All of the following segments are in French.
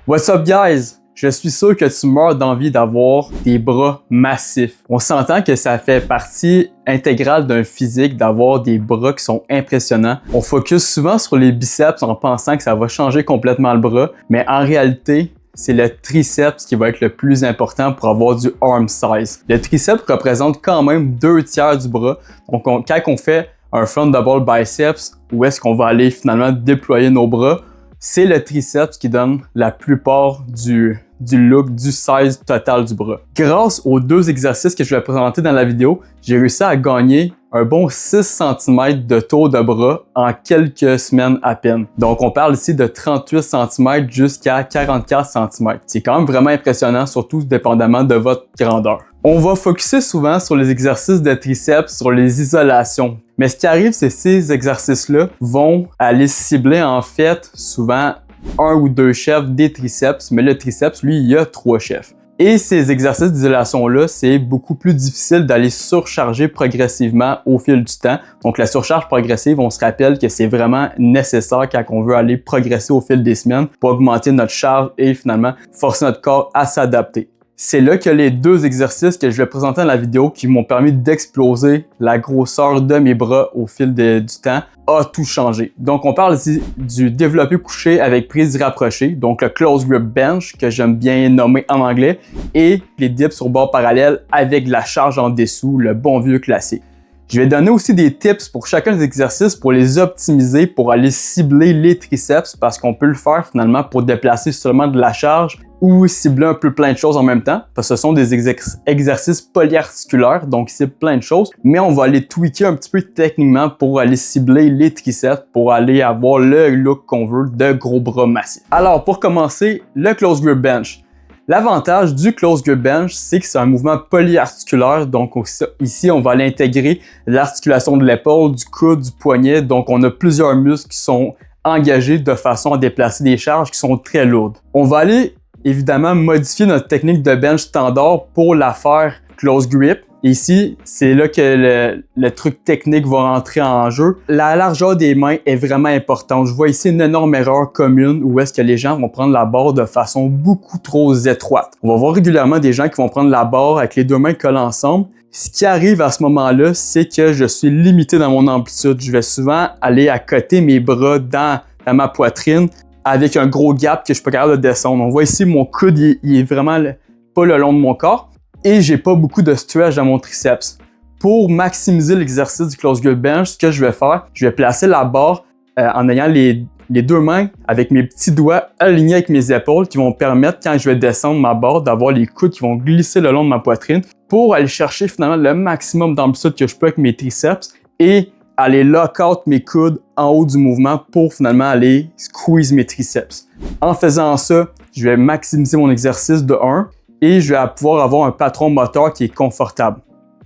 What's up guys? Je suis sûr que tu meurs d'envie d'avoir des bras massifs. On s'entend que ça fait partie intégrale d'un physique d'avoir des bras qui sont impressionnants. On focus souvent sur les biceps en pensant que ça va changer complètement le bras, mais en réalité, c'est le triceps qui va être le plus important pour avoir du arm size. Le triceps représente quand même 2/3 du bras. Donc quand on fait un front double biceps, où est-ce qu'on va aller finalement déployer nos bras, c'est le triceps qui donne la plupart du look, du size total du bras. Grâce aux deux exercices que je vais présenter dans la vidéo, j'ai réussi à gagner un bon 6 cm de tour de bras en quelques semaines à peine. Donc on parle ici de 38 cm jusqu'à 44 cm. C'est quand même vraiment impressionnant, surtout dépendamment de votre grandeur. On va focuser souvent sur les exercices de triceps, sur les isolations. Mais ce qui arrive, c'est que ces exercices-là vont aller cibler en fait souvent un ou deux chefs des triceps, mais le triceps, lui, il y a 3 chefs. Et ces exercices d'isolation-là, c'est beaucoup plus difficile d'aller surcharger progressivement au fil du temps. Donc la surcharge progressive, on se rappelle que c'est vraiment nécessaire quand on veut aller progresser au fil des semaines pour augmenter notre charge et finalement forcer notre corps à s'adapter. C'est là que les deux exercices que je vais présenter dans la vidéo qui m'ont permis d'exploser la grosseur de mes bras au fil du temps a tout changé. Donc on parle ici du développé couché avec prise rapprochée, donc le close grip bench que j'aime bien nommer en anglais, et les dips sur bord parallèle avec la charge en dessous, le bon vieux classique. Je vais donner aussi des tips pour chacun des exercices pour les optimiser, pour aller cibler les triceps parce qu'on peut le faire finalement pour déplacer seulement de la charge ou cibler un peu plein de choses en même temps parce que ce sont des exercices polyarticulaires, donc c'est plein de choses, mais on va aller tweaker un petit peu techniquement pour aller cibler les triceps pour aller avoir le look qu'on veut de gros bras massifs. Alors pour commencer, le close grip bench. L'avantage du close grip bench, c'est que c'est un mouvement polyarticulaire. Donc ici, on va aller intégrer l'articulation de l'épaule, du coude, du poignet. Donc on a plusieurs muscles qui sont engagés de façon à déplacer des charges qui sont très lourdes. On va aller évidemment modifier notre technique de bench standard pour la faire close grip. Ici, c'est là que le truc technique va rentrer en jeu. La largeur des mains est vraiment importante. Je vois ici une énorme erreur commune où est-ce que les gens vont prendre la barre de façon beaucoup trop étroite. On va voir régulièrement des gens qui vont prendre la barre avec les deux mains collées ensemble. Ce qui arrive à ce moment-là, c'est que je suis limité dans mon amplitude. Je vais souvent aller accoter mes bras dans ma poitrine avec un gros gap que je suis pas capable de descendre. On voit ici mon coude, il est vraiment pas le long de mon corps. Et j'ai pas beaucoup de stretch dans mon triceps. Pour maximiser l'exercice du close grip bench, ce que je vais faire, je vais placer la barre en ayant les deux mains avec mes petits doigts alignés avec mes épaules qui vont permettre, quand je vais descendre ma barre, d'avoir les coudes qui vont glisser le long de ma poitrine pour aller chercher finalement le maximum d'amplitude que je peux avec mes triceps et aller lock out mes coudes en haut du mouvement pour finalement aller squeeze mes triceps. En faisant ça, je vais maximiser mon exercice de 1 et je vais pouvoir avoir un patron moteur qui est confortable.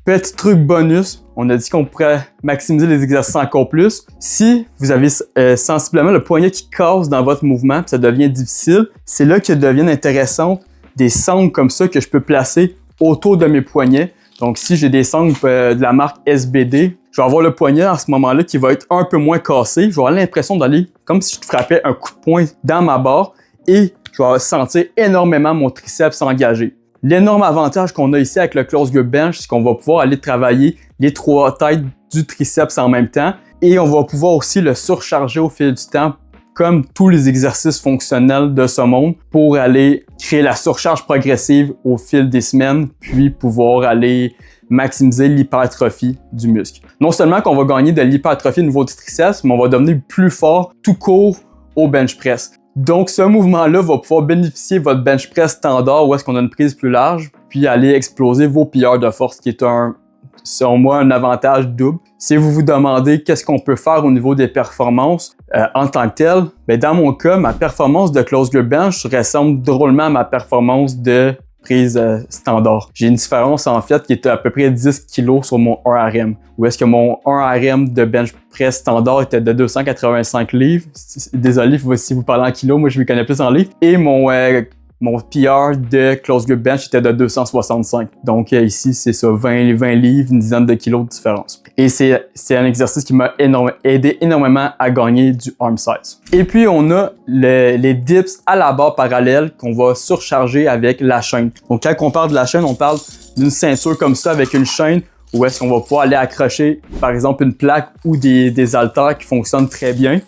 Petit truc bonus, on a dit qu'on pourrait maximiser les exercices encore plus. Si vous avez sensiblement le poignet qui casse dans votre mouvement, ça devient difficile, c'est là que deviennent intéressantes des sangles comme ça que je peux placer autour de mes poignets. Donc si j'ai des sangles de la marque SBD, je vais avoir le poignet à ce moment-là qui va être un peu moins cassé. Je vais avoir l'impression d'aller comme si je frappais un coup de poing dans ma barre et je vais sentir énormément mon triceps engagé. L'énorme avantage qu'on a ici avec le close grip bench, c'est qu'on va pouvoir aller travailler les 3 têtes du triceps en même temps et on va pouvoir aussi le surcharger au fil du temps comme tous les exercices fonctionnels de ce monde pour aller créer la surcharge progressive au fil des semaines puis pouvoir aller maximiser l'hypertrophie du muscle. Non seulement qu'on va gagner de l'hypertrophie au niveau du triceps, mais on va devenir plus fort tout court au bench press. Donc, ce mouvement-là va pouvoir bénéficier de votre bench press standard où est-ce qu'on a une prise plus large, puis aller exploser vos pilleurs de force, qui est selon moi, un avantage double. Si vous vous demandez qu'est-ce qu'on peut faire au niveau des performances en tant que tel, bien, dans mon cas, ma performance de close grip bench ressemble drôlement à ma performance de prise standard. J'ai une différence en fait qui est à peu près 10 kg sur mon 1RM. Où est-ce que mon 1RM de bench press standard était de 285 livres. Désolé si vous parlez en kilos, moi je me connais plus en livres. Et mon mon PR de close grip bench était de 265. Donc ici, c'est ça, 20 livres, une dizaine de kilos de différence. Et c'est un exercice qui m'a aidé énormément à gagner du arm size. Et puis, on a les dips à la barre parallèle qu'on va surcharger avec la chaîne. Donc, quand on parle de la chaîne, on parle d'une ceinture comme ça avec une chaîne où est-ce qu'on va pouvoir aller accrocher, par exemple, une plaque ou des haltères qui fonctionnent très bien.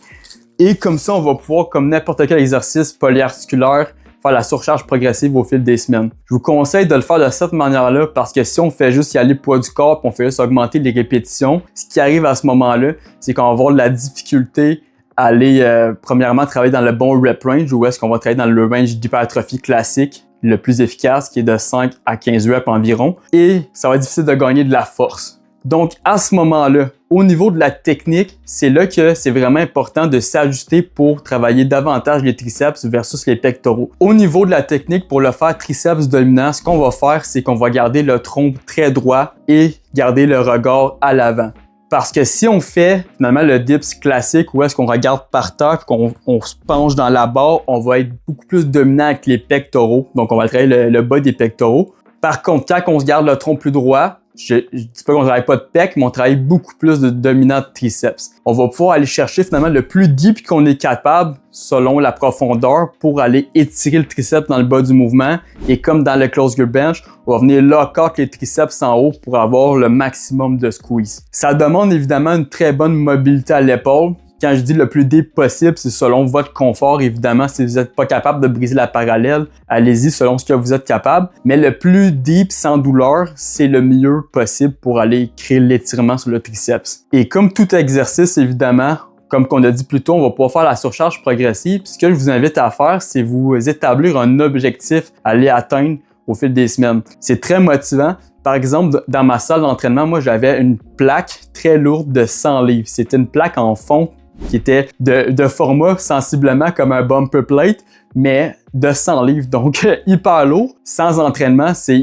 Et comme ça, on va pouvoir, comme n'importe quel exercice polyarticulaire, faire la surcharge progressive au fil des semaines. Je vous conseille de le faire de cette manière-là parce que si on fait juste y aller poids du corps et on fait juste augmenter les répétitions, ce qui arrive à ce moment-là, c'est qu'on va avoir de la difficulté à aller, premièrement, travailler dans le bon rep range ou est-ce qu'on va travailler dans le range d'hypertrophie classique, le plus efficace, qui est de 5 à 15 reps environ. Et ça va être difficile de gagner de la force. Donc, à ce moment-là, au niveau de la technique, c'est là que c'est vraiment important de s'ajuster pour travailler davantage les triceps versus les pectoraux. Au niveau de la technique, pour le faire triceps dominant, ce qu'on va faire, c'est qu'on va garder le tronc très droit et garder le regard à l'avant. Parce que si on fait finalement le dips classique où est-ce qu'on regarde par terre et qu'on se penche dans la barre, on va être beaucoup plus dominant avec les pectoraux. Donc, on va travailler le bas des pectoraux. Par contre, quand on se garde le tronc plus droit, je dis pas qu'on travaille pas de pec, mais on travaille beaucoup plus de dominant de triceps. On va pouvoir aller chercher finalement le plus deep qu'on est capable selon la profondeur pour aller étirer le triceps dans le bas du mouvement. Et comme dans le close grip bench, on va venir lock out les triceps en haut pour avoir le maximum de squeeze. Ça demande évidemment une très bonne mobilité à l'épaule. Quand je dis le plus deep possible, c'est selon votre confort. Évidemment, si vous n'êtes pas capable de briser la parallèle, allez-y selon ce que vous êtes capable. Mais le plus deep sans douleur, c'est le mieux possible pour aller créer l'étirement sur le triceps. Et comme tout exercice, évidemment, comme on a dit plus tôt, on va pouvoir faire la surcharge progressive. Puis ce que je vous invite à faire, c'est vous établir un objectif à aller atteindre au fil des semaines. C'est très motivant. Par exemple, dans ma salle d'entraînement, moi, j'avais une plaque très lourde de 100 livres. C'était une plaque en fond qui était de format sensiblement comme un bumper plate, mais de 100 livres. Donc, hyper lourd. Sans entraînement, c'est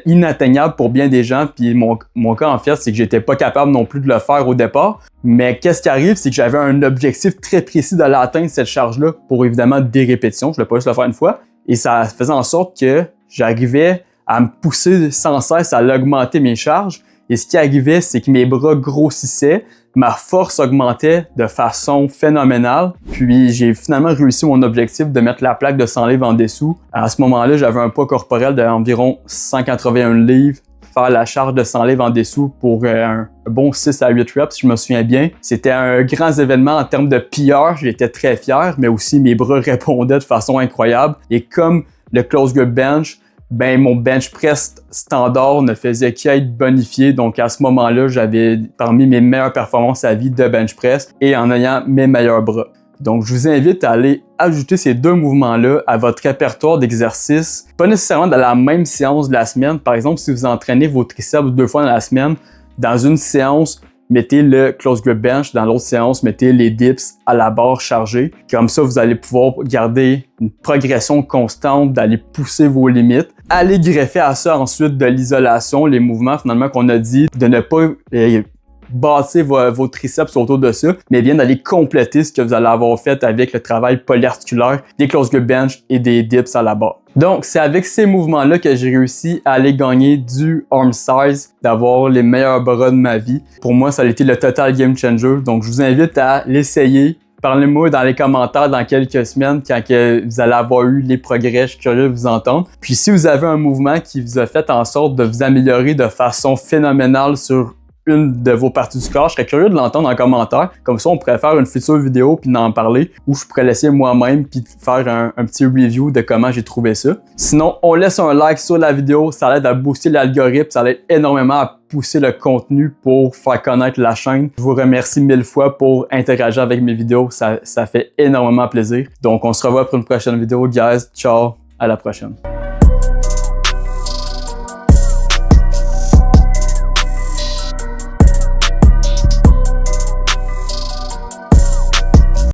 inatteignable pour bien des gens. Puis mon cas, en fait, c'est que j'étais pas capable non plus de le faire au départ. Mais qu'est-ce qui arrive, c'est que j'avais un objectif très précis d'aller atteindre cette charge-là pour évidemment des répétitions. Je ne voulais pas juste le faire une fois. Et ça faisait en sorte que j'arrivais à me pousser sans cesse à augmenter mes charges. Et ce qui arrivait, c'est que mes bras grossissaient, ma force augmentait de façon phénoménale. Puis j'ai finalement réussi mon objectif de mettre la plaque de 100 livres en dessous. À ce moment-là, j'avais un poids corporel d'environ 181 livres. Faire la charge de 100 livres en dessous pour un bon 6 à 8 reps, si je me souviens bien. C'était un grand événement en termes de PR. J'étais très fier, mais aussi mes bras répondaient de façon incroyable. Et comme le close grip bench, ben mon bench press standard ne faisait qu'être bonifié. Donc à ce moment-là, j'avais parmi mes meilleures performances à vie de bench press et en ayant mes meilleurs bras. Donc je vous invite à aller ajouter ces deux mouvements-là à votre répertoire d'exercices. Pas nécessairement dans la même séance de la semaine. Par exemple, si vous entraînez vos triceps 2 fois dans la semaine, dans une séance, mettez le close grip bench, dans l'autre séance, mettez les dips à la barre chargée. Comme ça, vous allez pouvoir garder une progression constante, d'aller pousser vos limites. Allez greffer à ça ensuite de l'isolation, les mouvements finalement qu'on a dit, de ne pas bâtir vos triceps autour de ça, mais bien d'aller compléter ce que vous allez avoir fait avec le travail polyarticulaire, des close grip bench et des dips à la barre. Donc, c'est avec ces mouvements-là que j'ai réussi à aller gagner du arm size, d'avoir les meilleurs bras de ma vie. Pour moi, ça a été le total game changer. Donc, je vous invite à l'essayer. Parlez-moi dans les commentaires dans quelques semaines quand vous allez avoir eu les progrès. Je suis curieux de vous entendre. Puis, si vous avez un mouvement qui vous a fait en sorte de vous améliorer de façon phénoménale sur une de vos parties du corps, je serais curieux de l'entendre en commentaire. Comme ça, on pourrait faire une future vidéo puis d'en parler, ou je pourrais laisser moi-même puis faire un petit review de comment j'ai trouvé ça. Sinon, on laisse un like sur la vidéo, ça aide à booster l'algorithme, ça aide énormément à pousser le contenu pour faire connaître la chaîne. Je vous remercie 1000 fois pour interagir avec mes vidéos, ça fait énormément plaisir. Donc, on se revoit pour une prochaine vidéo, guys. Ciao, à la prochaine.